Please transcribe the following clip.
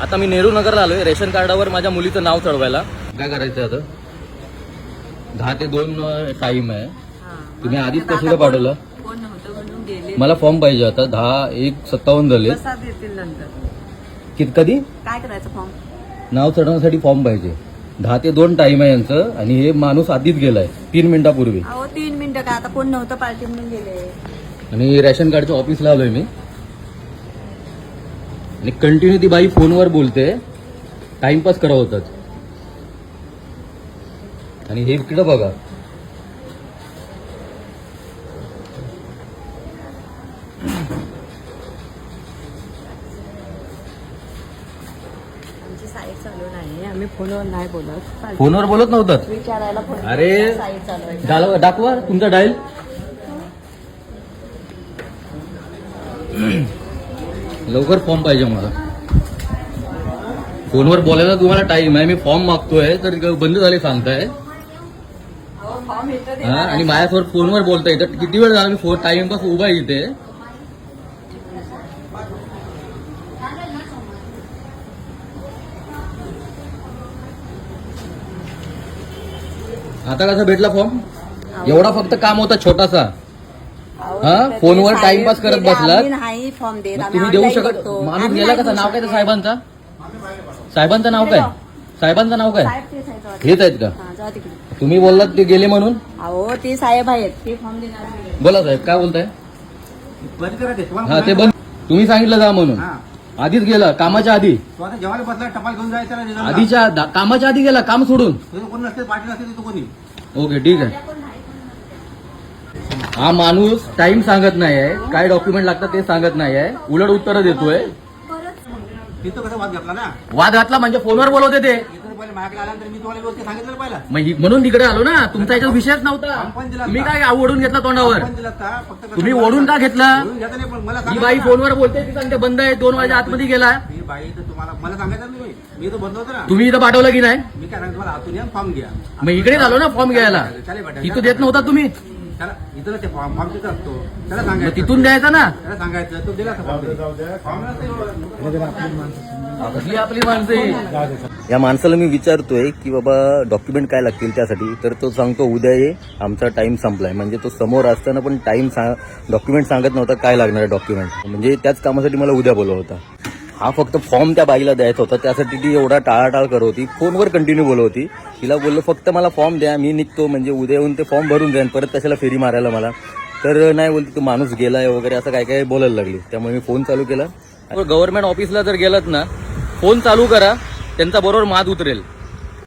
आता मी नेहरू नगरला आलोय रेशन कार्डावर माझ्या मुलीचं नाव चढवायला. काय करायचं आता? 10 ते 2 टाइम आहे. तुम्ही आधीच कशाला पाठवलं? मला फॉर्म पाहिजे आता. 10:57 झाले. कधी काय करायचं फॉर्म? नाव चढवण्यासाठी फॉर्म पाहिजे. 10 ते 2 टाइम आहे यांचं आणि हे माणूस आधीच गेलाय 3 मिनिटापूर्वी. अहो 3 मिनिटं का आता कोण नव्हतं पार्टी म्हणून गेले. आणि रेशन कार्डच्या ऑफिसला आलोय मी आणि कंटिन्यू ती बाई फोनवर बोलते. टाइमपास करत होतात. आणि हे इकडं बघा. साईट चालू नाही. आम्ही फोनवर नाही बोलत. फोनवर बोलत नव्हतात. विचारायला फोन. अरे साईट चालू आहे. दाखवा तुमचा डायल. लवकर फॉर्म पाहिजे मला. फोनवर बोलायला तुम्हाला टाइम आहे. मी फॉर्म मागतोय तर बंद झाले सांगताय. हा आणि माझ्यासोबत फोनवर बोलताय तर किती वेळ झाला मी टाइमपास उभा आहे इथे. आता कसा भेटला फॉर्म? एवढा फक्त काम होता छोटासा. हा फोनवर टाइमपास करत बसलात. नाही फॉर्म देत. तुम्ही देऊ शकत. माणूस गेला कसा? नाव काय साहेबांचा? साहेबांचं नाव काय? साहेबांचं नाव काय? हेच आहेत का? तुम्ही बोललात ते गेले म्हणून. अहो ते साहेब आहेत. ते फॉर्म देणार. बोला साहेब काय बोलताय? हा ते बंद. तुम्ही सांगितलं जा म्हणून. आधीच गेला कामाच्या आधी. जेवायला बसला टपाल घेऊन जायचं. आधीच्या कामाच्या आधी गेला काम सोडून. कोण नसते पार्टी नसते तिथं कोणी. ओके ठीक आहे. हा माणूस टाइम सांगत नाही आहे. काय डॉक्युमेंट लागतात ते सांगत नाही आहे. उलट उत्तर देतोय. तिथं कसं वाद घातला ना. वाद घातला म्हणजे फोनवर बोलवते ते. इथं पहिले माझ्याकडे आल्यानंतर मी तुम्हाला व्यवस्थित सांगितलं पहिला. म्हणून तिकडे आलो ना. तुमचा याच्यात विषयच नव्हता. तुम्ही काय ओढून घेतला तोंडावर? तुम्ही ओढून का घेतला? ही बाई फोनवर बोलते ती सांगते बंद आहे. 2 वाजे आतमध्ये गेला. ही बाई तर तुम्हाला मला सांगायचं ना. मी इथं बंद होतो ना. तुम्ही इथं पाठवलं की नाही? मी काय सांगतो तुम्हाला आतून या फॉर्म घ्या. मग इकडे आलो ना फॉर्म घ्यायला. इथं देत नव्हता तुम्ही. त्याला इथं ते फॉर्म तिथं असतो. त्याला मग सांगायचं. तिथून द्यायचा ना. त्याला सांगायचं तो दिला फॉर्म. आपली माणसं. या माणसाला मी विचारतोय की बाबा डॉक्युमेंट काय लागतील त्यासाठी. तर तो सांगतो उद्या ये आमचा टाइम संपलाय. म्हणजे तो समोर असताना पण टाइम डॉक्युमेंट सांगत नव्हता काय लागणार आहे डॉक्युमेंट. म्हणजे त्याच कामासाठी मला उद्या बोलवलं होता. हा फक्त फॉर्म त्या बाईला द्यायचा होता. त्यासाठी ती एवढा टाळाटाळ करत होती. फोनवर कंटिन्यू बोलत होती. तिला बोललो फक्त मला फॉर्म द्या मी निघतो. म्हणजे उद्या येऊन ते फॉर्म भरून जाईन. परत कशाला फेरी मारायला मला. तर नाही बोलते तो माणूस गेलाय वगैरे असं काय काय बोलायला लागली. त्यामुळे मी फोन चालू केला. गव्हर्नमेंट ऑफिसला जर गेलात ना फोन चालू करा. त्यांचा बरोबर मात उतरेल.